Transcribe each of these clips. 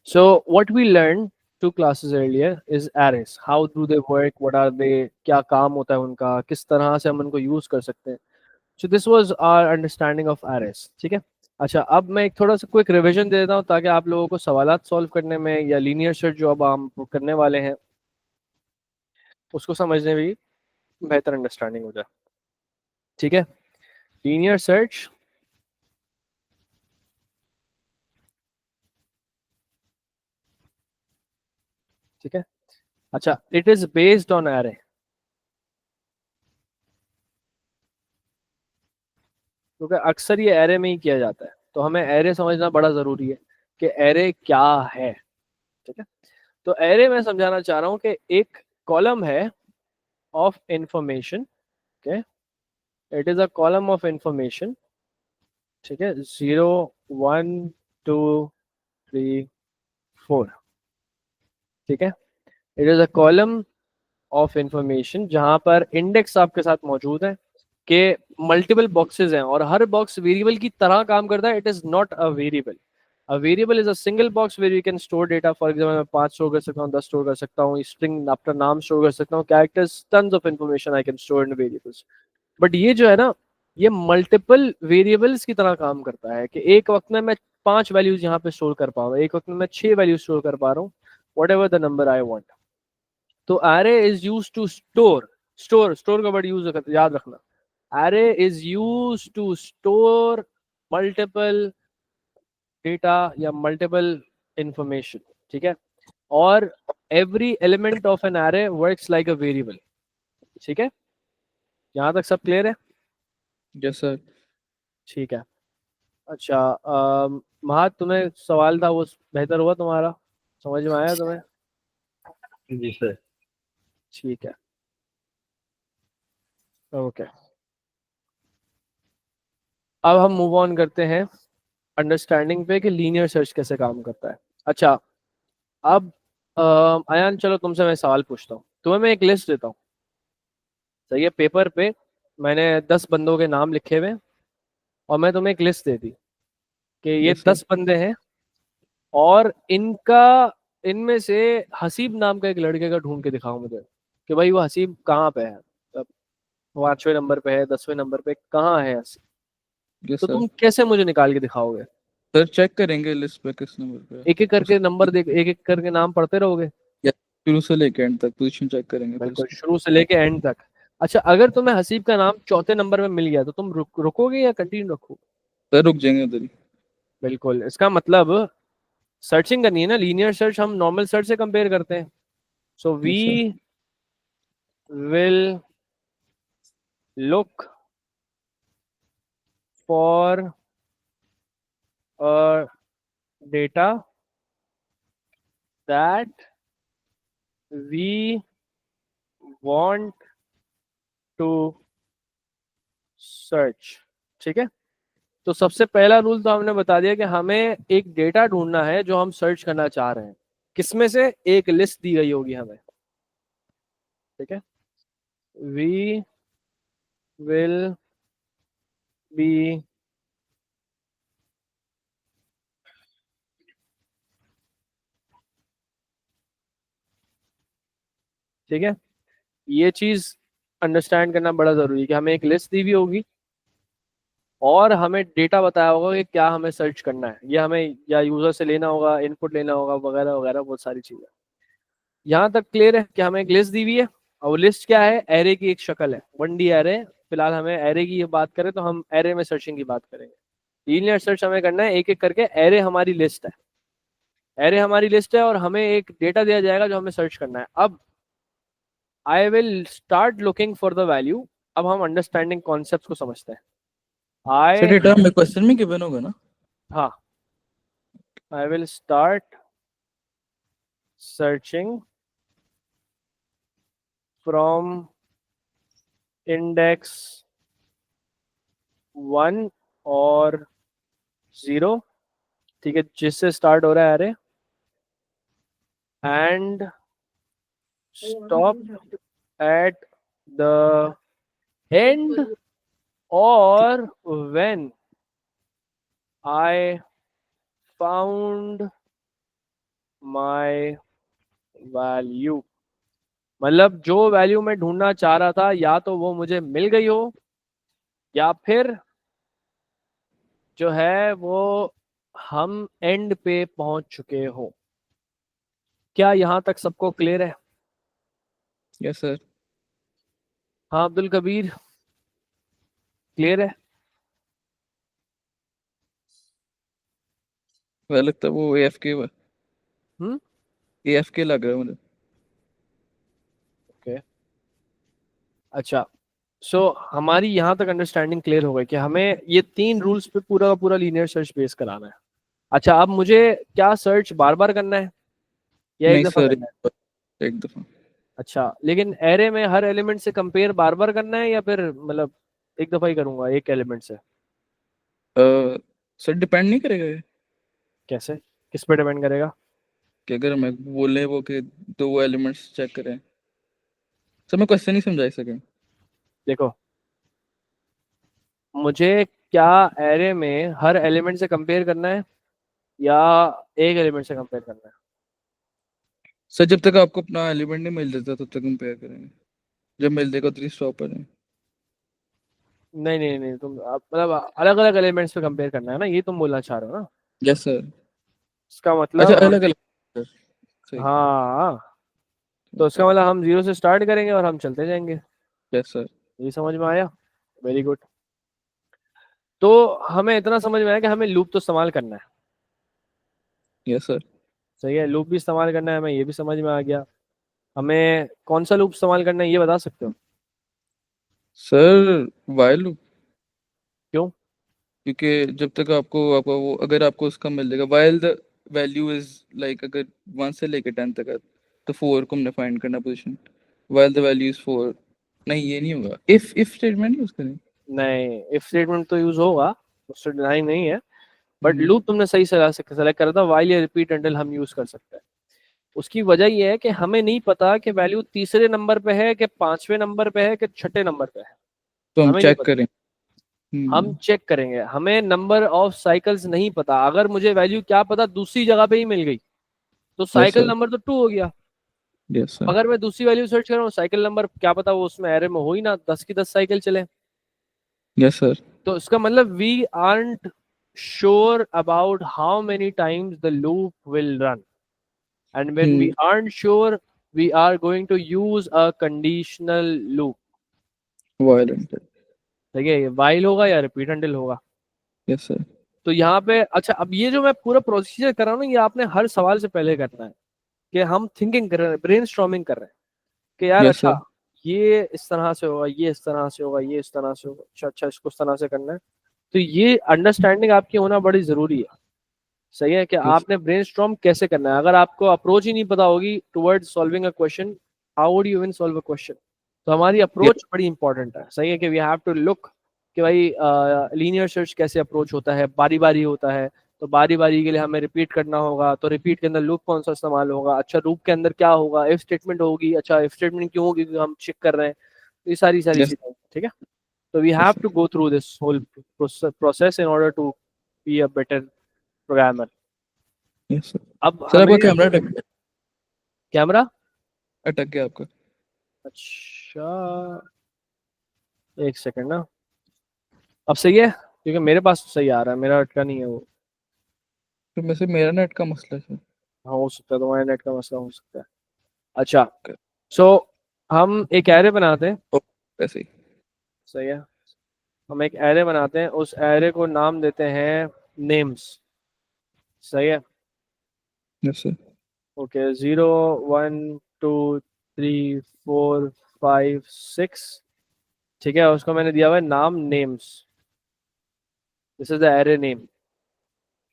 So what we learned 2 classes earlier is arrays. How do they work? What are they? क्या काम होता है उनका? किस तरह से हम उनको यूज कर सकते हैं? So this was our understanding of arrays. ठीक है. अच्छा, अब मैं एक थोड़ा सा क्विक रिवीजन दे देता हूँ ताकि आप लोगों को सवालात सॉल्व करने में या लीनियर सर्च जो अब हम करने वाले हैं उसको समझने में भी बेहतर अंडरस्टैंडिंग हो जाए. ठीक है. लीनियर सर्च, ठीक है. अच्छा, it is based on array. क्योंकि अक्सर ये एरे में ही किया जाता है, तो हमें एरे समझना बड़ा जरूरी है कि एरे क्या है. ठीक है. तो एरे में समझाना चाह रहा हूं कि एक कॉलम है of information. Okay. It is a column of information. ठीक है. 0 1 2 3 4. ठीक है. It is a column of information जहां पर इंडेक्स आपके साथ मौजूद है कि मल्टीपल बॉक्सेस हैं और हर बॉक्स वेरिएबल की तरह काम करता है. It is not a variable. A variable is a single box where you can store data. For example मैं 5 स्टोर कर सकता हूँ, 10 स्टोर कर सकता हूँ, स्ट्रिंग आपका नाम स्टोर कर सकता हूँ, characters, tons of information I can store in variables. But ये जो है ना, ये मल्टीपल वेरिएबल्स की तरह काम करता है कि एक वक्त में मैं 5 वैल्यूज यहाँ पे स्टोर कर पा रहा हूँ, एक वक्त में मैं 6 वैल्यूज स्टोर कर पा रहा हूँ, what ever the number I want. तो array is used to store का वर्ड यूज याद रखना. array is used to store multiple data या multiple information. ठीक है. और every element of an array works like a variable. ठीक है. यहाँ तक सब क्लियर है? Yes sir. ठीक है. अच्छा, महात तुम्हें सवाल था वो बेहतर हुआ तुम्हारा, समझ में आया तुम्हें? जी सर. ठीक है. ओके. अब हम मूव ऑन करते हैं अंडरस्टैंडिंग पे कि लीनियर सर्च कैसे काम करता है. अच्छा, अब अयान चलो तुमसे मैं सवाल पूछता हूँ. तुम्हें मैं एक लिस्ट देता हूँ, सही है? पेपर पे मैंने 10 बंदों के नाम लिखे हुए हैं और मैं तुम्हें एक लिस्ट दे दी कि ये यस सर. 10 बंदे हैं और इनका, इनमें से हसीब नाम का एक लड़के का ढूंढ के दिखाओ मुझे कि भाई वो हसीब कहाँ पे है. मतलब 5वें नंबर पे है, 10वें नंबर पे कहाँ है हसीब? यस तो सर. तुम कैसे मुझे निकाल के दिखाओगे? सर चेक करेंगे लिस्ट पे किस नंबर पे है. एक एक करके नंबर देख, एक एक करके नाम पढ़ते रहोगे? या शुरू से लेके एंड तक पोजीशन चेक करेंगे फिर बिल्कुल, उसकी. शुरू से लेके एंड तक. अच्छा, अगर तुम्हें हसीब का नाम 4थे नंबर में मिल गया तो तुम रुकोगे या कंटिन्यू रखोगे? सर रुक जाएंगे उधर ही. बिल्कुल. इसका मतलब सर्चिंग करनी है ना. लीनियर सर्च हम नॉर्मल सर्च से कंपेयर करते हैं. So we yes sir. Will look for a data that we want to search. ठीक है. तो सबसे पहला रूल तो हमने बता दिया कि हमें एक डेटा ढूंढना है जो हम सर्च करना चाह रहे हैं. किसमें से? एक लिस्ट दी गई होगी हमें. ठीक है. वी विल बी ठीक है. ये चीज अंडरस्टैंड करना बड़ा जरूरी है कि हमें एक लिस्ट दी हुई होगी और हमें डेटा बताया होगा कि क्या हमें सर्च करना है. ये हमें या यूजर से लेना होगा, इनपुट लेना होगा, वगैरह वगैरह बहुत सारी चीजें. यहाँ तक क्लियर है कि हमें एक लिस्ट दी हुई है और वो लिस्ट क्या है? एरे की एक शक्ल है, 1D एरे. फिलहाल हमें एरे की ये बात करें तो हम एरे में सर्चिंग की बात करेंगे. लीनियर सर्च हमें करना है एक एक करके. एरे हमारी लिस्ट है, एरे हमारी लिस्ट है और हमें एक डेटा दिया जाएगा जो हमें सर्च करना है. अब I will start looking for the value. अब हम अंडरस्टैंडिंग कॉन्सेप्ट को समझते हैं. सर आई डेटा में क्वेश्चन में गिवन होगा ना. हाँ, I will start searching from index 1 और 0. ठीक है, जिससे स्टार्ट हो रहा है array, and stop at the end और when I found my value, मतलब जो वैल्यू मैं ढूंढना चाह रहा था या तो वो मुझे मिल गई हो या फिर जो है वो हम एंड पे पहुंच चुके हो। क्या यहाँ तक सबको क्लियर है? Yes sir. हाँ अब्दुल कबीर, क्लियर है? वह लगता है वो AFK हम्म, AFK लग रहा है मुझे। ओके अच्छा। सो हमारी यहाँ तक अंडरस्टैंडिंग क्लियर हो गई कि हमें ये 3 रूल्स पे पूरा का पूरा लीनियर सर्च बेस कराना है। अच्छा, अब मुझे क्या सर्च बार बार करना है या एक नहीं दफा सर, करना है? एक दफा। अच्छा, लेकिन एरे में हर एलिमेंट से कंपेयर बार बार करना है या फिर मतलब एक दफा ही करूंगा एक एलिमेंट से? सर डिपेंड नहीं करेगा ये कैसे, किस पे डिपेंड करेगा? कि अगर मैं बोले वो कि दो एलिमेंट्स चेक करें। सर मैं क्वेश्चन नहीं समझा सके। देखो, मुझे क्या एरे में हर एलिमेंट से कंपेयर करना है या एक एलिमेंट से कंपेयर करना है? सर जब तक आपको अपना एलिमेंट नहीं मिल जाता तब तक कंपेयर करेंगे, जब मिल जाएगा तो स्टॉप पर है। नहीं नहीं नहीं, तुम मतलब अलग अलग एलिमेंट्स पे कंपेयर करना है ना, ये तुम बोलना चाह रहे हो ना? Yes sir. इसका अच्छा मतलब अलग अलग सर, सही। हाँ, तो इसका मतलब हम जीरो से स्टार्ट करेंगे और हम चलते जाएंगे। Yes sir. ये समझ में आया? Very good. तो हमें इतना समझ में आया कि हमें लूप तो इस्तेमाल करना है। Yes sir. सही है, लूप भी इस्तेमाल करना है, हमें ये भी समझ में आ गया। हमें कौन सा लूप इस्तेमाल करना है ये बता सकते हो? सर वाइल, क्यों? क्योंकि जब तक आपको आपका वो अगर आपको उसका मिल जाएगा while the value is like अगर 1 से लेकर 10 तक है तो 4 को हमने फाइंड करना position. While the value is 4। नहीं ये नहीं होगा, इफ स्टेटमेंट यूज करें। नहीं, इफ स्टेटमेंट तो यूज होगा, उससे डिनाई नहीं है, बट हम्म, लूप तुमने सही सेलेक्ट करा था, व्हाइल या रिपीट अंटिल हम यूज कर सकते हैं। उसकी वजह ये है कि हमें नहीं पता कि वैल्यू तीसरे नंबर पे है कि पांचवें नंबर पे है कि छठे नंबर पे है। तो हम हमें नहीं चेक पता, करें। हम चेक करेंगे। हमें नंबर ऑफ साइकिल्स नहीं पता। अगर मुझे वैल्यू क्या पता दूसरी जगह पे ही मिल गई तो यस साइकिल सर। नंबर तो 2 हो गया। Yes sir. अगर मैं दूसरी वैल्यू सर्च कर रहा हूँ, साइकिल नंबर क्या पता वो उसमें एरे में हो ही ना, 10 की 10 साइकिल चले। Yes sir. तो इसका मतलब we aren't sure about how many times the loop will run, and when we hmm, aren't sure we are going to use a conditional loop. वायलेंट। ठीक है, ये while होगा या रिपीट अंटिल होगा। Yes sir. तो यहाँ पे अच्छा, अब ये जो मैं पूरा प्रोसीजर कर रहा हूँ ना, ये आपने हर सवाल से पहले करना है कि हम थिंकिंग कर रहे हैं, ब्रेन स्टॉर्मिंग कर रहे हैं कि यार यस अच्छा सर। ये इस तरह से होगा, ये इस तरह से होगा, ये इस तरह से होगा, अच्छा अच्छा इसको इस तरह से करना है। तो ये अंडरस्टैंडिंग आपकी होना बड़ी जरूरी है। सही है कि यस। आपने ब्रेनस्टॉर्म कैसे करना है। अगर आपको अप्रोच ही नहीं पता होगी towards solving a question, how would you even solve a question? तो हमारी अप्रोच बड़ी इंपॉर्टेंट है। सही है कि वी हैव टू लुक कि भाई लीनियर सर्च कैसे अप्रोच होता है, बारी बारी होता है। तो बारी बारी के लिए हमें रिपीट करना होगा, तो रिपीट के अंदर लूप कौन सा इस्तेमाल होगा, अच्छा लूप के अंदर क्या होगा, इफ स्टेटमेंट होगी, अच्छा इफ स्टेटमेंट क्यों होगी क्योंकि हम चेक कर रहे हैं। तो ये सारी सारी यस। चीजें, ठीक है। तो we have yes to go through this whole process in order to be a better programmer. Yes sir. अब सर हमें आपका कैमरा अटक गया। कैमरा, अटक गया आपका। अच्छा एक सेकंड ना, अब सही है क्योंकि मेरे पास तो सही आ रहा है, मेरा अटका नहीं है वो। फिर में से मेरा नेट का मसला है सर। हाँ हो सकता है, तुम्हारे नेट का मसला हो सकता है। अच्छा, सो हम एक एरे बनाते हैं। ओ, ऐसे ही। सही है, हम एक एरे बनाते हैं, उस एरे को नाम देते हैं नेम्स। सही है, यस सर। ओके, 0 1 2 3 4 5 6। ठीक है, उसको मैंने दिया हुआ है नाम names. This is the array name.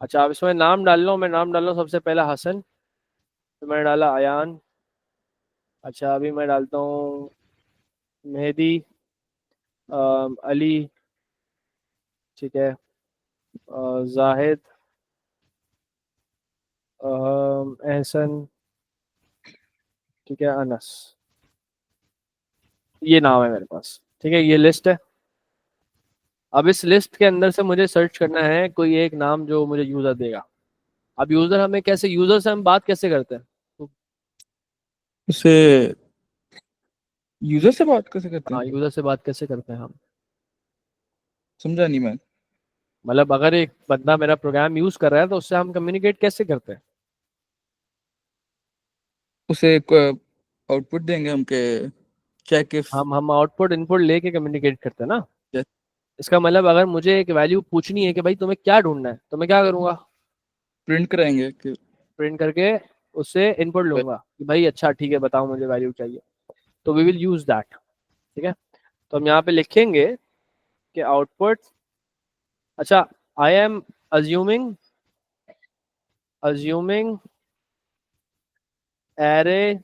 अच्छा, अब इसमें नाम डाल लो, मैं नाम डाल लो सबसे पहला हसन, फिर मैंने डाला अयान। अच्छा, अभी मैं डालता हूँ मेहदी, अली, ठीक है, जाहिद, एहसन, ठीक है, अनस। ये नाम है मेरे पास, ठीक है, ये लिस्ट है। अब इस लिस्ट के अंदर से मुझे सर्च करना है कोई एक नाम जो मुझे यूजर देगा। अब यूजर हमें कैसे, यूजर से हम बात कैसे करते हैं? उसे यूजर से बात कैसे करते हाँ, हैं? यूजर से बात कैसे करते हैं हम? समझा नहीं मैं। मतलब अगर एक बंदा मेरा प्रोग्राम यूज कर रहा है तो उससे हम कम्युनिकेट कैसे करते हैं? उसे एक आउटपुट देंगे हम के चेक इफ हम आउटपुट इनपुट लेके कम्युनिकेट करते हैं ना। इसका मतलब अगर मुझे एक वैल्यू पूछनी है कि भाई तुम्हें क्या ढूंढना है, तो मैं क्या करूंगा? प्रिंट कराएंगे कि प्रिंट करके उससे इनपुट लूंगा कि भाई अच्छा ठीक है बताओ मुझे वैल्यू चाहिए, तो वी विल यूज दैट। ठीक है, तो हम यहाँ पे लिखेंगे कि आउटपुट, अच्छा, I am assuming assuming array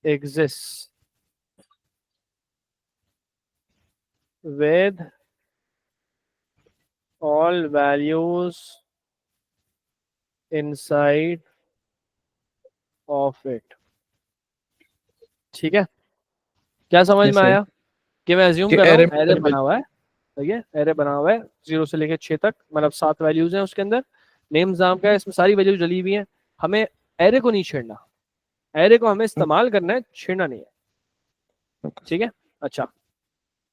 exists with all values inside of it। ठीक है, क्या समझ में यस सर आया? कि मैं अज्यूम कि कर रहा एरे हूँ एरे बना हुआ है, ठीक है, एरे बना हुआ है 0 से लेकर 6 तक, मतलब 7 वैल्यूज हैं उसके अंदर, नेम्स नाम का है, इसमें सारी वैल्यूज डली हुई हैं। हमें एरे को नहीं छेड़ना, एरे को हमें इस्तेमाल करना है, छेड़ना नहीं है। ठीक है, अच्छा,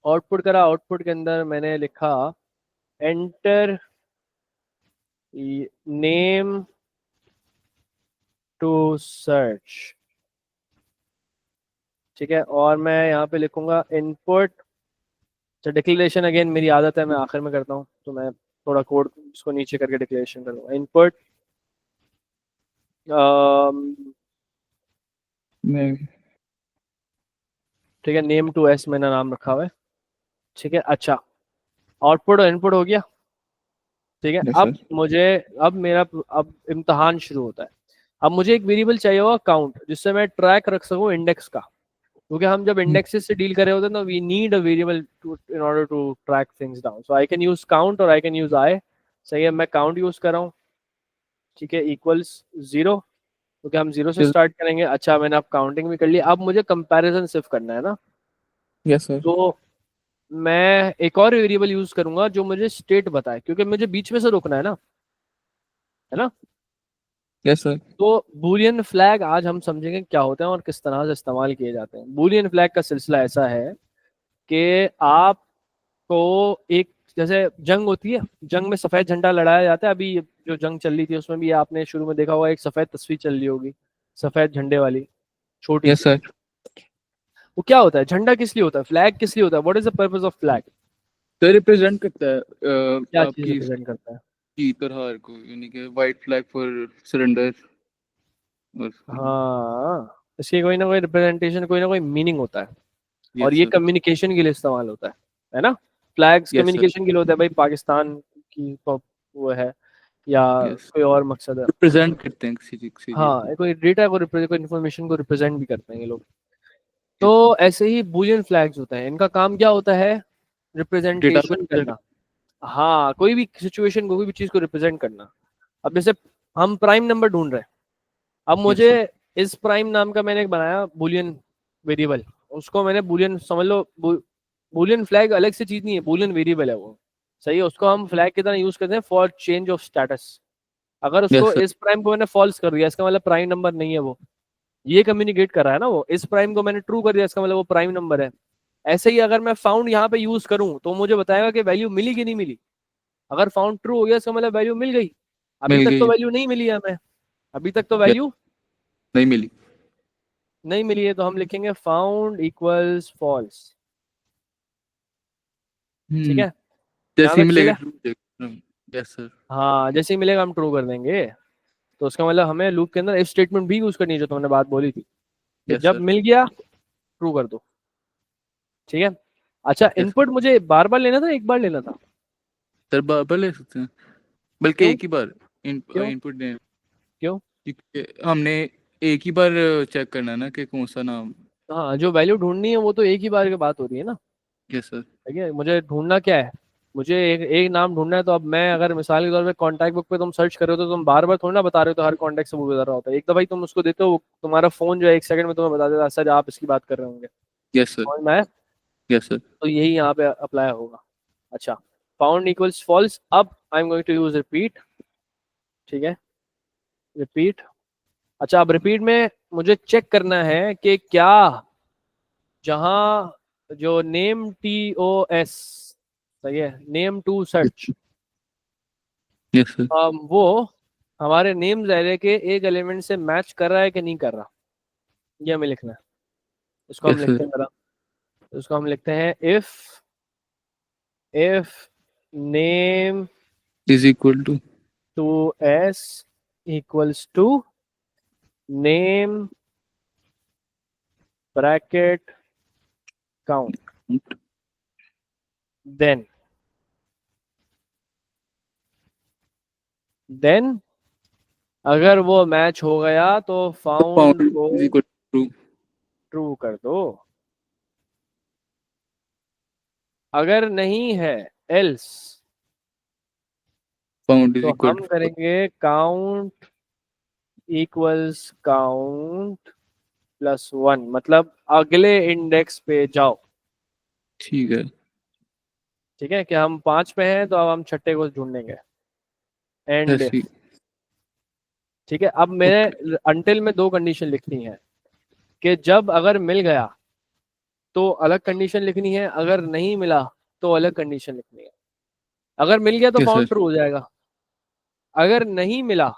आउटपुट करा, आउटपुट के अंदर मैंने लिखा एंटर नेम टू सर्च। ठीक है, और मैं यहाँ पे लिखूंगा इनपुट। अच्छा, डिक्लेरेशन अगेन मेरी आदत है, मैं आखिर में करता हूँ, तो मैं थोड़ा कोड उसको नीचे करके डिक्लेरेशन करूँगा। इनपुट मैं ठीक है, नेम टू एस मैंने नाम रखा हुआ है। ठीक है, अच्छा, आउटपुट और इनपुट हो गया। ठीक है, यस अब सर मुझे, अब मेरा, अब इम्तहान शुरू होता है। अब मुझे एक वेरिएबल चाहिए होगा काउंट, जिससे मैं ट्रैक रख सकूं इंडेक्स का, क्योंकि हम जब इंडेक्सेस से डील कर रहे होते हैं तो we need a variable to in order to track things down. So I can use count और आई कैन यूज आई। सही है, मैं काउंट यूज कर रहा हूँ। ठीक है, इक्वल्स 0, क्योंकि हम 0 से स्टार्ट करेंगे। अच्छा, मैंने अब काउंटिंग भी कर ली, अब मुझे कंपैरिजन सिर्फ करना है ना। यस सर तो मैं एक और वेरिएबल यूज करूंगा जो मुझे स्टेट बताए, क्योंकि मुझे बीच में से रोकना है ना। यस सर तो बूलियन फ्लैग आज हम समझेंगे क्या होते हैं और किस तरह से इस्तेमाल किए जाते हैं। बूलियन फ्लैग का सिलसिला ऐसा है कि आपको एक, जैसे जंग होती है, जंग में सफेद झंडा लड़ाया जाता है। अभी जो जंग चल रही थी उसमें भी आपने शुरू में देखा होगा, एक सफेद तस्वीर चल रही होगी, सफेद झंडे वाली, छोटी यस सी। सर वो क्या होता है? झंडा किस लिए होता है? फ्लैग किस लिए होता है? What is the purpose of flag? तो रिप्रेजेंट करता है क्या चीज आपकी रिप्रेजेंट करता है? जीत और हार को, यानी कि वाइट फ्लैग फॉर सरेंडर। और हाँ, इसकी कोई ना कोई रिप्रेजेंटेशन, कोई ना कोई मीनिंग होता है, और यस ये सर कम्युनिकेशन के लिए इस्तेमाल होता है ना। फ्लैग्स यस सर कम्युनिकेशन के लिए होता है, भाई पाकिस्तान की तो वो है, या यस कोई और मकसद है। रिप्रेजेंट करते हैं किसी चीज हाँ, को। कोई डेटा को रिप्रेजेंट, कोई इन्फॉर्मेशन को रिप्रेजेंट भी करते हैं ये लोग। यस तो ऐसे ही बूलियन फ्लैग्स होते हैं, इनका काम क्या होता है? डेटा को रिप्रेजेंटेशन represent- करना। हाँ, कोई भी सिचुएशन को, कोई भी चीज को रिप्रेजेंट करना। अब जैसे हम प्राइम नंबर ढूंढ रहे हैं, अब यस मुझे सर इस प्राइम नाम का मैंने एक बनाया बूलियन वेरिएबल, उसको मैंने बूलियन समझ लो, बूलियन फ्लैग अलग से चीज नहीं है, बूलियन वेरिएबल है वो। सही है, उसको हम फ्लैग की तरह यूज करते हैं फॉर चेंज ऑफ स्टेटस। अगर उसको यस सर इस प्राइम को मैंने फॉल्स कर दिया, इसका मतलब प्राइम नंबर नहीं है वो, ये कम्युनिकेट कर रहा है ना। वो इस प्राइम को मैंने ट्रू कर दिया, इसका मतलब वो प्राइम नंबर है। ऐसे ही अगर मैं फाउंड यहाँ पे यूज करूं तो मुझे बताएगा कि वैल्यू मिली कि नहीं मिली। अगर फाउंड ट्रू हो गया, इसका मतलब वैल्यू मिल गई। अभी मिल तक तो गई। वैल्यू नहीं मिली है हमें, अभी तक तो Yes, वैल्यू नहीं मिली। नहीं मिली है, तो हम लिखेंगे फाउंड इक्वल्स फॉल्स। ठीक हम्म है, यहाँ जैसे ही तक ठीक मिलेगा है। ट्रू। यस सर हाँ, जैसे ही मिलेगा हम ट्रू कर देंगे। तो उसका मतलब हमें लूप के अंदर इफ स्टेटमेंट भी यूज करनी है, जो तुमने बात बोली थी कि यस जब सर मिल गया ट्रू कर दो। ठीक है, अच्छा, यस इनपुट मुझे बार बार लेना था, एक बार लेना था? सर बराबर ले सकते हैं, बल्कि क्यों? एक ही बार क्यों? इनपुट दें, क्यों? क्योंकि हमने एक ही बार चेक करना है ना कि कौन सा नाम। हाँ, जो वैल्यू ढूंढनी है वो तो एक ही बार की बात हो रही है ना। यस सर ठीक है, मुझे ढूंढना क्या है? मुझे एक नाम ढूंढना है। तो अब मैं अगर मिसाल के तौर पे कॉन्टैक्ट बुक पे तुम सर्च कर रहे हो, तो तुम बार बार थोड़ी ना बता रहे हो, तो हर कॉन्टैक्ट से वो गुजर रहा होता है। एक दफा ही तुम उसको देते हो, तुम्हारा फोन जो है 1 सेकंड में तुम्हें बता देता है, सर आप इसकी बात कर रहे होंगे। यस सर समझ में आया? यस सर तो यही यहाँ पे अप्लाई होगा। अच्छा, फाउंड इक्वल्स फॉल्स, अब I am going to use repeat. ठीक है, रिपीट। अच्छा, अब रिपीट में मुझे चेक करना है कि क्या जहां जो नेम TOS, सही है, name to search, yes sir, वो हमारे नेम्स एरे के एक एलिमेंट से मैच कर रहा है कि नहीं कर रहा, ये हमें लिखना है। इसको हम यस लिखते सर, हैं जरा, इसको हम लिखते हैं if name is equal to to S equals to name bracket count, then अगर वो मैच हो गया तो फाउंड फाउंड को इज इक्वल टू ट्रू कर दो, अगर नहीं है एल्स फाउंड इज तो इक्वल हम टू, करेंगे काउंट इक्वल्स काउंट प्लस 1, मतलब अगले इंडेक्स पे जाओ। ठीक है, ठीक है, कि हम 5 पे हैं तो अब हम छठे को ढूंढेंगे, एंड ऐसी, ठीक है। अब मेरे ओके, अंटिल में 2 कंडीशन लिखनी है कि जब अगर मिल गया तो अलग कंडीशन लिखनी है, अगर नहीं मिला तो अलग कंडीशन लिखनी है। अगर मिल गया तो यस फाउंड सर, ट्रू हो जाएगा, अगर नहीं मिला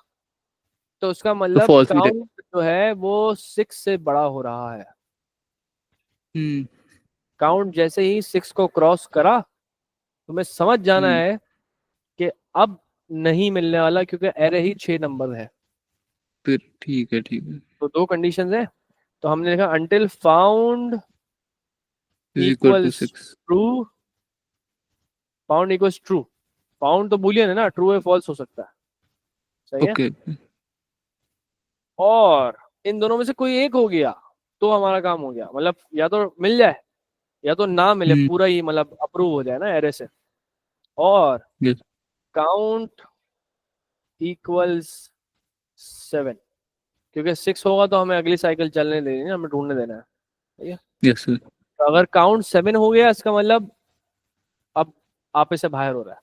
तो उसका तो मतलब फॉल्स भी काउंट जो है वो 6 से बड़ा हो रहा है। हम्म काउंट जैसे ही 6 को क्रॉस करा तुम्हें समझ जाना हम्म, है कि अब नहीं मिलने वाला, क्योंकि एरे ही 6 नंबर है। फिर ठीक है, ठीक है, तो 2 कंडीशंस है, तो हमने लिखा until found is equal two equals 6, true, found equals true, found तो बूलियन है ना, ट्रू है फॉल्स हो सकता है, सही है। ओके, और इन दोनों में से कोई एक हो गया तो हमारा काम हो गया, मतलब या तो मिल जाए या तो ना मिले, हम्म, पूरा ही मतलब अप्रूव हो जाए ना एरे से। और यस, काउंट इक्वल्स 7, क्योंकि 6 होगा तो हमें अगली साइकिल चलने देनी है, हमें ढूंढने देना है, ठीक है। यस सर, तो अगर काउंट 7 हो गया इसका मतलब अब आप इसे बाहर हो रहा है,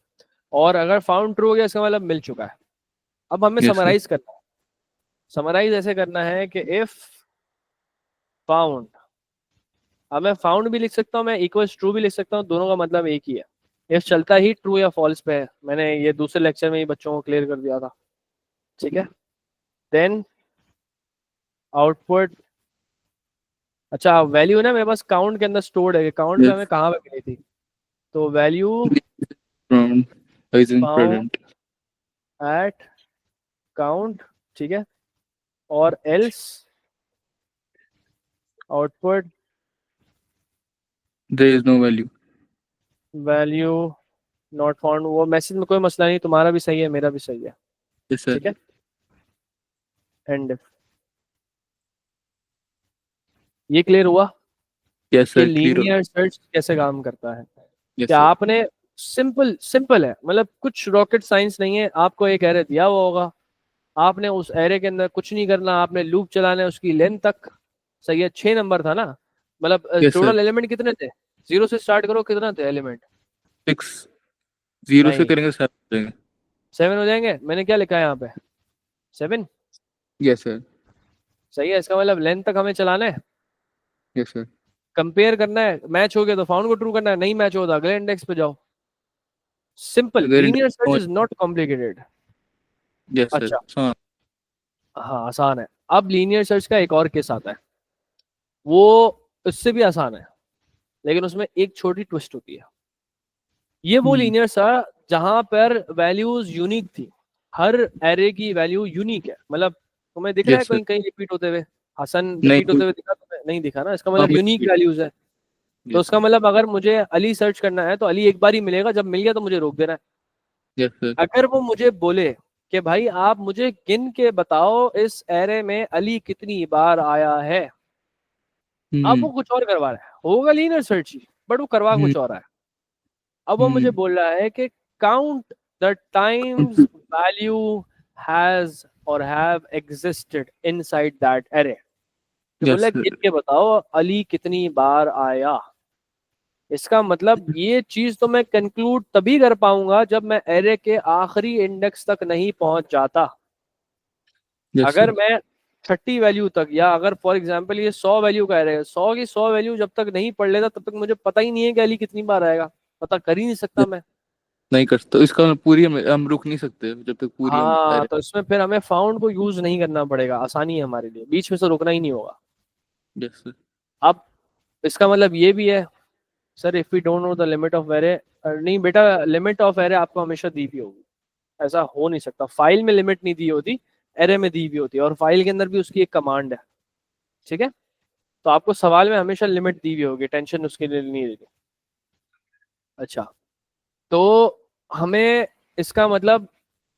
और अगर फाउंड ट्रू हो गया इसका मतलब मिल चुका है। अब हमें यस सर, समराइज करना है, समराइज ऐसे करना है कि इफ फाउंड, अब मैं फाउंड भी लिख सकता हूँ, मैं इक्वल्स ट्रू भी लिख सकता हूँ, दोनों का मतलब एक ही है। इफ चलता ही ट्रू या फॉल्स पे है, मैंने ये दूसरे लेक्चर में ही बच्चों को क्लियर कर दिया था, ठीक है। देन आउटपुट, अच्छा वैल्यू ना मेरे पास काउंट के अंदर स्टोर्ड है, काउंट पे यस, हमें कहाँ पे मिली थी, तो वैल्यू फ्रॉम हाइजन फाउंड प्रेजेंट, एट काउंट, ठीक है, और else output there is no value, value not found. वो मैसेज में कोई मसला नहीं, तुम्हारा भी सही है मेरा भी सही है, यस सर, ठीक है। एंड ये क्लियर हुआ यस कि सर, क्लियर, लीनियर सर्च कैसे काम करता है। यस क्या सर, आपने सिंपल सिंपल है, मतलब कुछ रॉकेट साइंस नहीं है, आपको एक एरे दिया हुआ होगा, आपने उस एरे के अंदर कुछ नहीं करना, आपने लूप चलाना है उसकी लेंथ तक, सही है। 6 नंबर था ना, मतलब यस सर, टोटल एलिमेंट कितने थे, 0 से स्टार्ट करो, कितना थे एलिमेंट, 6, 0 से नहीं करेंगे 7 हो जाएंगे, 7 हो जाएंगे, मैंने क्या लिखा है यहाँ पे 7, यस सर, सही है। इसका मतलब लेंथ तक हमें चलाना है, यस सर, कंपेयर करना है, मैच हो गया तो फाउंड को ट्रू करना है, नहीं मैच हो तो अगले इंडेक्स पे जाओ। सिंपल, अगर linear search index, is not complicated. Yes sir, अच्छा, हाँ, हाँ आसान है। अब लीनियर सर्च का एक और केस आता है, वो उससे भी आसान है, लेकिन उसमें एक छोटी ट्विस्ट होती है। ये वो हम्म, लीनियर सा जहां पर वैल्यूज यूनिक थी, हर एरे की वैल्यू यूनिक है, मतलब तुम्हें दिख रहा है यस सर, कहीं कहीं रिपीट होते हुए, हसन नहीं रिपीट कोई, होते हुए दिखा तुम्हें, नहीं दिखा ना, इसका हाँ मतलब यूनिक वैल्यूज है। तो यस उसका सर, मतलब अगर मुझे अली सर्च करना है तो अली एक बार ही मिलेगा, जब मिल गया तो मुझे रोक देना है। यस सर, अगर वो मुझे बोले कि भाई आप मुझे गिन के बताओ इस एरे में अली कितनी बार आया है, अब वो हम्म कुछ और करवा रहा है, होगा लीनियर सर्च ही, बट वो करवा हम्म कुछ और रहा है। अब वो मुझे हम्म, बोल रहा है कि count the times value has or have existed inside that array, तो बोल यस रहा है गिन सर, के बताओ अली कितनी बार आया। इसका मतलब ये चीज तो मैं कंक्लूड तभी कर पाऊंगा जब मैं एरे के आखिरी इंडेक्स तक नहीं पहुंच जाता। Yes, अगर sir. मैं 30 वैल्यू तक, या अगर फॉर एग्जांपल ये 100 वैल्यू का एरे है, 100 की 100 वैल्यू जब तक नहीं पढ़ लेता तब तक मुझे पता ही नहीं है कि अली कितनी बार आएगा, पता कर ही नहीं सकता मैं। नहीं कर सकते, इसका मतलब पूरी हम रुक नहीं सकते जब तक पूरी हम हाँ, अरे तो इसमें फिर हमें फाउंड को यूज नहीं करना पड़ेगा, आसानी है हमारे लिए, बीच में से रुकना ही नहीं होगा। Yes sir. अब इसका मतलब ये भी है sir, if we don't know the limit of array, नहीं बेटा, लिमिट ऑफ एरे आपको हमेशा दी भी होगी, ऐसा हो नहीं सकता। फाइल में लिमिट नहीं दी होती, एरे में दी भी होती है, और फाइल के अंदर भी उसकी एक कमांड है, ठीक है। तो आपको सवाल में हमेशा लिमिट दी हुई होगी, टेंशन उसके लिए नहीं लेनी। अच्छा, तो हमें इसका मतलब,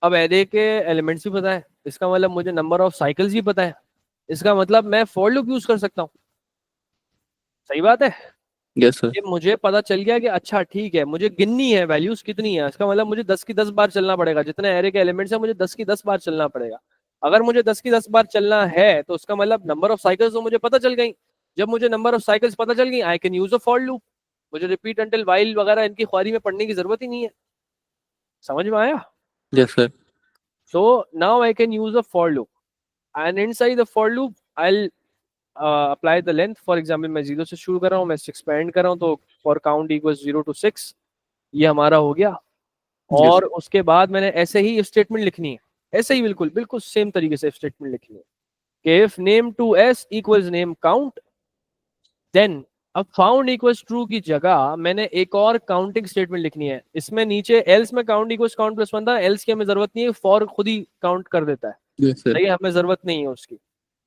अब एरे के एलिमेंट्स भी पता है, इसका मतलब मुझे नंबर ऑफ साइकिल्स भी पता है, इसका मतलब मैं फॉर लूप यूज कर सकता हूँ। सही बात है। Yes sir. ये मुझे पता चल गया कि अच्छा ठीक है, मुझे गिननी है वैल्यूज कितनी है, इसका मतलब मुझे 10 की 10 बार चलना पड़ेगा, जितने एरे के एलिमेंट्स है मुझे 10 की 10 बार चलना पड़ेगा। अगर मुझे 10 की 10 बार चलना है तो उसका मतलब नंबर ऑफ साइकिल्स तो मुझे पता चल गई। जब मुझे नंबर ऑफ साइकिल्स पता चल गई, आई can use a for loop. मुझे रिपीट अंटिल वाइल वगैरह इनकी ख्वारी में पढ़ने की जरूरत ही नहीं है। समझ में आया? Yes sir. So now I can use a for loop, and inside the for loop I apply the length. For example मैं 0 से शुरू कर रहा हूँ, मैं 6 पे एंड कर रहा हूँ, तो फॉर काउंट इक्वल 0 to 6, ये हमारा हो गया। यस और उसके बाद मैंने ऐसे ही स्टेटमेंट लिखनी है, ऐसे ही बिल्कुल बिल्कुल सेम तरीके से स्टेटमेंट लिखनी है कि if name to S equals name count, then अब फाउंड इक्वल्स ट्रू की जगह मैंने एक और काउंटिंग स्टेटमेंट लिखनी है। इसमें नीचे एल्स में काउंट इक्वल्स काउंट प्लस 1 था, एल्स की हमें जरूरत नहीं है, फॉर खुद ही काउंट कर देता है। Yes sir. सही है, हमें जरूरत नहीं है उसकी।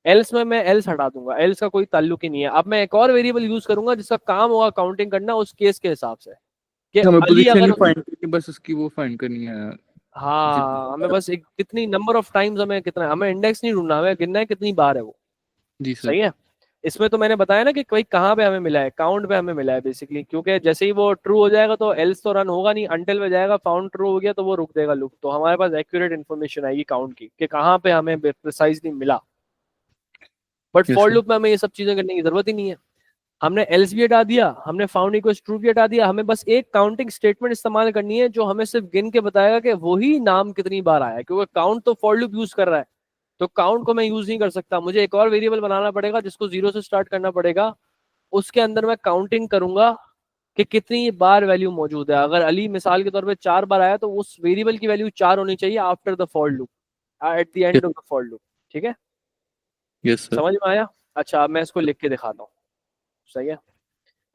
एल्स में मैं एल्स हटा दूंगा, एल्स का कोई ताल्लुक ही नहीं है। अब मैं एक और वेरिएबल यूज करूंगा जिसका काम होगा काउंटिंग करना उस केस के हिसाब से, कि हमें अली पोजीशन अगर, नहीं फाइंड करनी, बस उसकी वो फाइंड करनी है। हाँ, हमें बस एक कितनी नंबर ऑफ टाइम्स, हमें कितना, हमें इंडेक्स नहीं ढूंढना, हमें गिनना है कितनी बार है वो। जी सर। सही है। इसमें तो मैंने बताया ना कि कोई कहाँ पे हमें मिला है, काउंट पे हमें मिला है बेसिकली, क्योंकि जैसे ही वो ट्रू हो जाएगा तो एल्स तो रन होगा नहीं, अंटिल में जाएगा, फाउंड ट्रू हो गया तो वो रुक देगा लूप, तो हमारे पास एक्यूरेट इन्फॉर्मेशन आएगी काउंट की कि कहाँ पे हमें प्रिसाइजली मिला। But yes for sir. Loop में हमें ये सब चीजें करने की जरूरत ही नहीं है। हमने एल्स भी हटा दिया, हमने फाउंड इक्वल्स ट्रू भी हटा दिया, हमें बस एक काउंटिंग स्टेटमेंट इस्तेमाल करनी है जो हमें सिर्फ गिन के बताएगा कि वही नाम कितनी बार आया है, क्योंकि काउंट तो फॉर लूप यूज कर रहा है, तो काउंट को मैं यूज नहीं कर सकता। मुझे एक और वेरिएबल बनाना पड़ेगा जिसको 0 से स्टार्ट करना पड़ेगा, उसके अंदर मैं काउंटिंग करूंगा कि कितनी बार वैल्यू मौजूद है। अगर अली मिसाल के तौर पे 4 बार आया तो उस वेरिएबल की वैल्यू 4 होनी चाहिए after the for loop, eight the end of the for loop. ठीक है, यस सर। समझ में आया? अच्छा, अब मैं इसको लिख के दिखाता हूँ। सही है।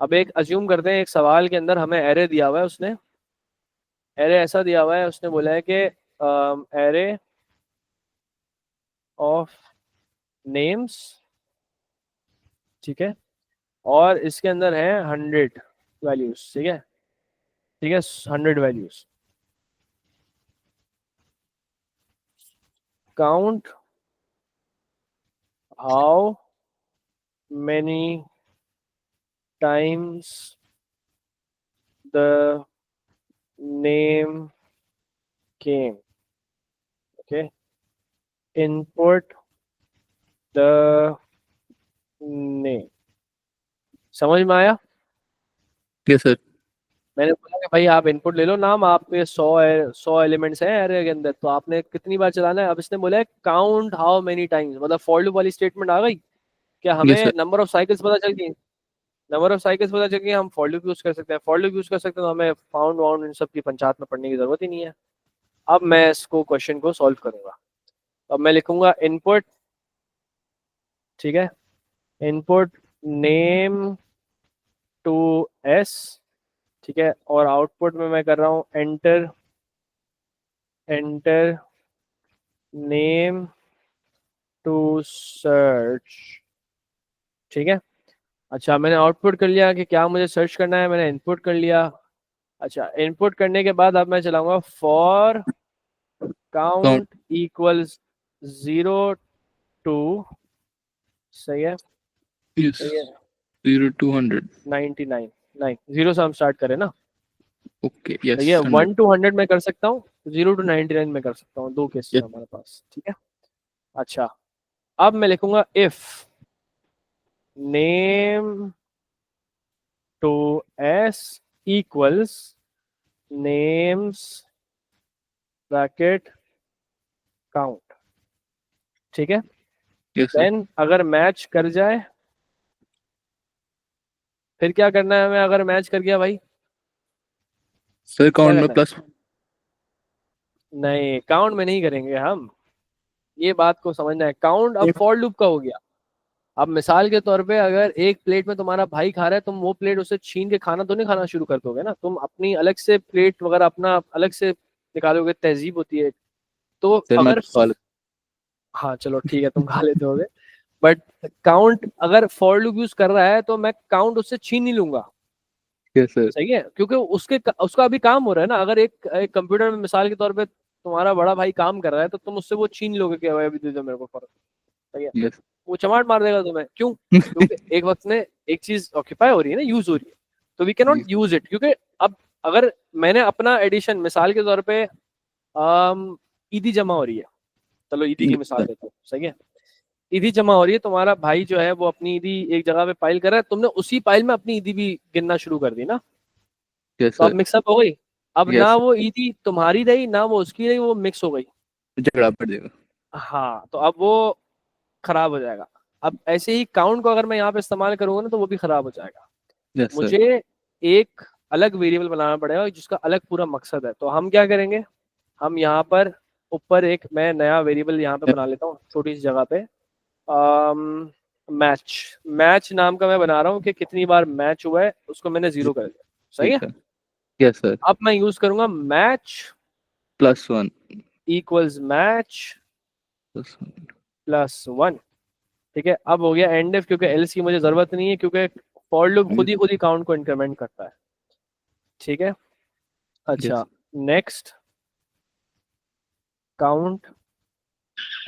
अब एक अज्यूम करते हैं, एक सवाल के अंदर हमें एरे दिया हुआ है, उसने एरे ऐसा दिया हुआ है, उसने बोला है कि एरे ऑफ नेम्स, ठीक है, और इसके अंदर है 100 वैल्यूज। ठीक है, ठीक है, 100 values. Count how many times the name came, okay, input the name. समझ में आया? Yes sir. मैंने बोला कि भाई आप इनपुट ले लो नाम, आप ये 100 एलिमेंट्स हैं एरे के अंदर, तो आपने कितनी बार चलाना है। अब इसने बोला है काउंट हाउ मेनी टाइम्स, मतलब फॉर लूप वाली स्टेटमेंट आ गई, क्या यस हमें सर। नंबर ऑफ साइकिल्स पता चल गई। नंबर ऑफ साइकिल्स पता चल गई, हम फॉर लूप यूज कर सकते हैं, फॉर लूप यूज कर सकते हैं, तो हमें फाउंड वाउंड इन सब की पंचायत में पढ़ने की जरूरत ही नहीं है। अब मैं इसको क्वेश्चन को सॉल्व करूंगा। अब मैं लिखूंगा इनपुट, ठीक है, इनपुट नेम टू एस, ठीक है, और आउटपुट में मैं कर रहा हूँ enter, enter name to search. ठीक है। अच्छा, मैंने आउटपुट कर लिया कि क्या मुझे सर्च करना है, मैंने इनपुट कर लिया। अच्छा, इनपुट करने के बाद अब मैं चलाऊंगा for count. Count equals 0 to, सही है, यस। सही है, 0 to 100। 99, नहीं 0 से हम स्टार्ट करें ना। ओके सही यस है, 100। 1 to 100 में कर सकता हूँ, 0 to 99 में कर सकता हूँ, दो केसेस यस। है हमारे पास। ठीक है। अच्छा, अब मैं लिखूंगा if name to S equals names bracket count. ठीक है। Yes sir. देन अगर मैच कर जाए फिर क्या करना है हमें? अगर मैच कर गया भाई सर क्या अकाउंट में करना है? प्लस। नहीं, काउंट में नहीं करेंगे हम, ये बात को समझना है। काउंट अब फॉर लूप का हो गया। अब मिसाल के तौर पे अगर एक प्लेट में तुम्हारा भाई खा रहा है, तुम वो प्लेट उसे छीन के खाना तो नहीं खाना शुरू कर दोगे ना, तुम अपनी अलग से प्लेट वगैरह अपना अलग से निकालोगे, तहजीब होती है। तो सर मैं अगर, तो सवाल। हाँ चलो ठीक है तुम खा लेते होगे, बट काउंट अगर फॉर लूप यूज कर रहा है तो मैं काउंट उससे छीन नहीं लूंगा। Yes sir. सही है, क्योंकि उसका अभी काम हो रहा है ना। अगर एक कंप्यूटर में मिसाल के तौर पे तुम्हारा बड़ा भाई काम कर रहा है तो तुम उससे वो छीन लोगे कि भाई अभी दे दो मेरे को फर्क। सही है, यस। वो चमाट मार देगा तुम्हें। क्यों? क्योंकि एक वक्त में एक चीज ऑक्यूपाई हो रही है ना, यूज हो रही है, तो we can not use it. क्योंकि अब अगर मैंने अपना एडिशन मिसाल के तौर पे ईदी जमा हो रही है, चलो ईदी की मिसाल देता हूँ। सही है, ईदी जमा हो रही है, तुम्हारा भाई जो है वो अपनी ईदी एक जगह पे पाइल कर रहा है, तुमने उसी पाइल में अपनी ईदी भी गिनना शुरू कर दी ना, यस तो अब सर। मिक्सअप हो गई। अब ना यस। वो ईदी तुम्हारी रही ना वो उसकी रही, वो मिक्स हो गई। झगड़ा पड़ जाएगा। हाँ, तो अब वो खराब हो जाएगा। अब ऐसे ही काउंट को अगर मैं यहाँ पे इस्तेमाल करूंगा ना तो वो भी खराब हो जाएगा। Yes sir. मुझे एक अलग वेरिएबल बनाना पड़ेगा जिसका अलग पूरा मकसद है। तो हम क्या करेंगे, हम यहाँ पर ऊपर एक मैं नया वेरिएबल यहाँ पे बना लेता हूँ छोटी सी जगह पे। मैच मैच नाम का मैं बना रहा हूँ कि कितनी बार मैच हुआ है उसको मैंने जीरो कर दिया। सही है। ठीक है। Yes sir. अब मैं यूज करूंगा मैच +1। Equals match +1। +1। ठीक है, अब हो गया एंड इफ, क्योंकि एल्स की मुझे जरूरत नहीं है क्योंकि फॉर लूप खुद ही काउंट को इंक्रीमेंट करता है। ठीक है, अच्छा यस। नेक्स्ट काउंट,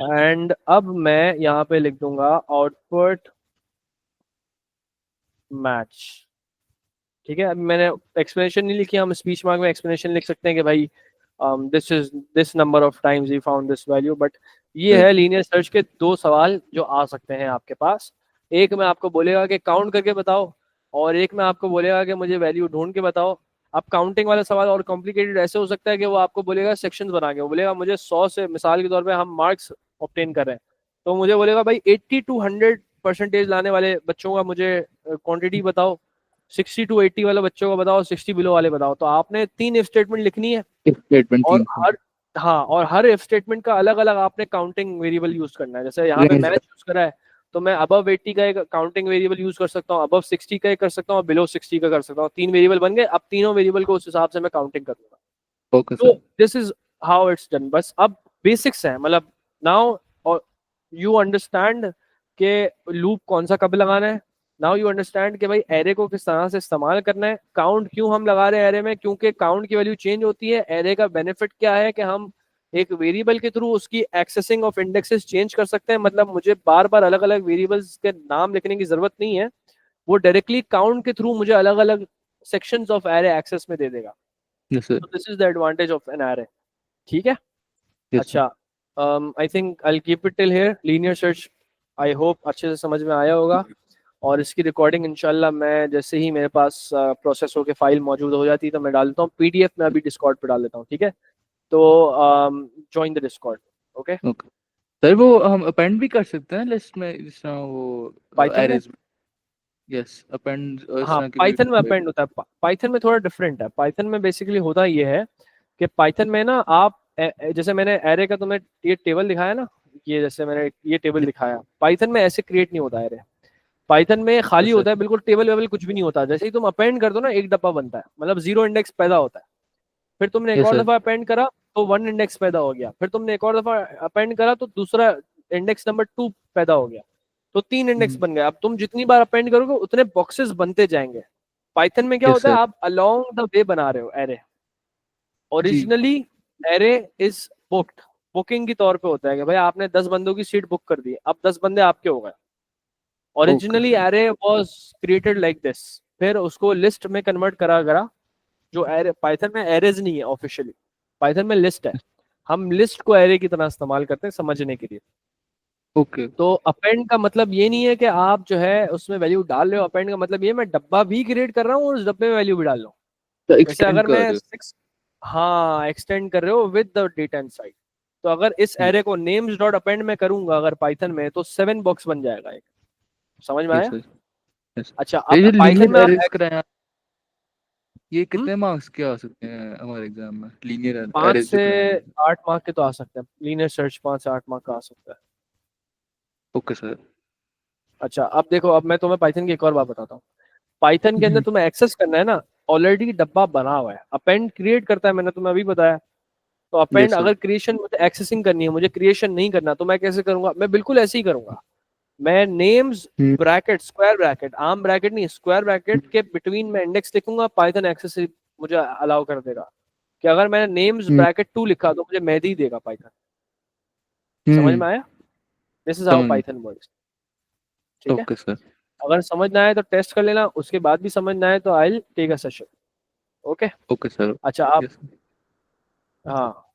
एंड अब मैं यहाँ पे लिख दूंगा आउटपुट मैच। ठीक है, अब मैंने एक्सप्लेनेशन नहीं लिखी, हम स्पीच मार्क में एक्सप्लेनेशन लिख सकते हैं कि भाई this number of times we found this value. But ये है लीनियर सर्च के दो सवाल जो आ सकते हैं आपके पास। एक में आपको बोलेगा कि काउंट करके बताओ, और एक में आपको बोलेगा कि मुझे वैल्यू ढूंढ के बताओ। अब काउंटिंग वाला सवाल और कॉम्प्लिकेटेड ऐसे हो सकता है कि वो आपको बोलेगा सेक्शंस बना के, वो बोलेगा मुझे 100 से, मिसाल के तौर पे हम मार्क्स ऑब्टेन कर रहे हैं, तो मुझे बोलेगा भाई 80 to 100% लाने वाले बच्चों का मुझे क्वांटिटी बताओ, 60 to 80 वाले बच्चों को बताओ, 60 बिलो वाले बताओ। तो आपने 3 इफ स्टेटमेंट लिखनी है, स्टेटमेंट और 3। हर, हाँ, और हर इफ स्टेटमेंट का अलग अलग आपने काउंटिंग वेरिएबल यूज करना है। जैसे यहाँ पे मैच यूज करा है तो मैं अबव 80 का एक काउंटिंग वेरिएबल यूज कर सकता हूँ, अबव 60 का एक कर सकता हूँ, और बिलो 60 का कर सकता हूँ। 3 वेरिएबल बन गए, अब तीनों वेरिएबल को उस हिसाब से मैं काउंटिंग करूंगा। ओके तो sir. This is how it's done. बस अब बेसिक्स है, मतलब नाउ और यू अंडरस्टैंड के लूप कौन सा कब लगाना है। नाउ यू अंडरस्टैंड कि भाई एरे को किस तरह से इस्तेमाल करना है। काउंट क्यों हम लगा रहे हैं एरे में, क्योंकि काउंट की वैल्यू चेंज होती है। एरे का बेनिफिट क्या है कि हम एक वेरिएबल के थ्रू उसकी एक्सेसिंग ऑफ इंडेक्सेस चेंज कर सकते हैं। मतलब मुझे बार बार अलग अलग वेरिएबल्स के नाम लिखने की जरूरत नहीं है, वो डायरेक्टली काउंट के थ्रू मुझे अलग अलग सेक्शंस ऑफ एरे एक्सेस में दे देगा। Yes sir. तो this is the advantage of an array. ठीक है, यस सर। अच्छा, I think I keep it till here. Linear search I hope अच्छे से समझ में आया होगा, और इसकी रिकॉर्डिंग इंशाल्लाह मैं जैसे ही मेरे पास प्रोसेस होकर फाइल मौजूद हो जाती है तो मैं डालता हूँ पीडीएफ में, अभी डिस्कॉर्ड पे डाल देता हूँ। ठीक है, तो join the Discord. Okay, okay sir, वो हम अपेंड भी कर सकते हैं लिस्ट में जिस तरह वो पाइथन में, एरेज में। यस, अपेंड इस हाँ तरह की भी। पाइथन में अपेंड होता है। पाइथन में थोड़ा डिफरेंट है। पाइथन में बेसिकली होता ये है कि पाइथन में ना आप जैसे मैंने एरे का तुम्हें ये टेबल दिखाया ना, ये जैसे मैंने ये टेबल दिखाया, पाइथन में ऐसे क्रिएट नहीं होता एरे। पाइथन में खाली सर। होता है, बिल्कुल टेबल वेबल कुछ भी नहीं होता। जैसे ही तुम अपेंड कर दो ना एक डब्बा बनता है, मतलब 0 इंडेक्स पैदा होता है। फिर तुमने एक यस और सर। दफा अपेंड करा तो 1 इंडेक्स पैदा हो गया। फिर तुमने एक और दफा अपेंड करा तो दूसरा इंडेक्स नंबर 2 पैदा हो गया, तो 3 इंडेक्स बन गए। अब तुम जितनी बार अपेंड करोगे उतने बॉक्सेस बनते जाएंगे। पाइथन में क्या यस होता है, सर। आप अलोंग द वे बना रहे हो एरे। जी। Originally array is booked, booking के तौर पे होता है कि भाई आपने 10 बंदों की सीट बुक कर दी, अब 10 बंदे आपके हो गए। Okay originally sir. Array was created like this, फिर उसको लिस्ट में कन्वर्ट करा गया। जो एरे पाइथन में एरेज नहीं है ऑफिशियली, पाइथन में लिस्ट है। हम लिस्ट को एरे की तरह इस्तेमाल करते हैं समझने के लिए। ओके। तो अपेंड का मतलब ये नहीं है कि आप जो है उसमें वैल्यू डाल रहे हो। अपेंड का मतलब ये मैं डब्बा भी क्रिएट कर रहा हूँ और उस डब्बे में वैल्यू भी डाल रहा हूँ। तो जैसे एक्सटेंड अगर कर मैं रहे हो। 6, हाँ एक्सटेंड कर रहे हो विद द डेटा इनसाइड। तो अगर इस हम्म। एरे को नेम्स डॉट अपेंड में करूंगा अगर पाइथन में, तो 7 बॉक्स बन जाएगा एक। समझ में यस आया? Sir, yes. अच्छा, ये अब जो पाइथन लीनियर में आप एरेज कराया, ये हम्म, कितने मार्क्स के आ सकते हैं हमारे एग्जाम में, लीनियर 5 एरेज जो से कराएंगे? 8 मार्क के तो आ सकते हैं। लीनियर सर्च 5 से 8 मार्क का आ सकता है। Okay sir. अच्छा, अब देखो, अब मैं तुम्हें पाइथन की एक और बात बताता हूँ। पाइथन के अंदर हम्म, तुम्हें एक्सेस करना है ना, ऑलरेडी डब्बा बना हुआ है, अपेंड क्रिएट करता है, मैंने तुम्हें अभी बताया। तो अपेंड यस सर। अगर क्रिएशन मुझे एक्सेसिंग करनी है, मुझे क्रिएशन नहीं करना, तो मैं कैसे करूंगा? मैं बिल्कुल ऐसे ही करूंगा। मैं names hmm, bracket, square bracket, arm bracket नहीं, स्क्वायर ब्रैकेट के बिटवीन में इंडेक्स लिखूंगा, पाइथन एक्सेस मुझे अलाउ कर देगा कि अगर मैंने नेम्स हम्म, ब्रैकेट 2 लिखा तो मुझे मेहदी देगा पाइथन। समझ हम्म, में आया? दिस इज हाउ समझ पाइथन वर्क्स। ठीक है? Okay sir. अगर समझना है तो टेस्ट कर लेना, उसके बाद भी समझना है तो I will take a session. Okay. Okay sir. अच्छा, आप यस। हाँ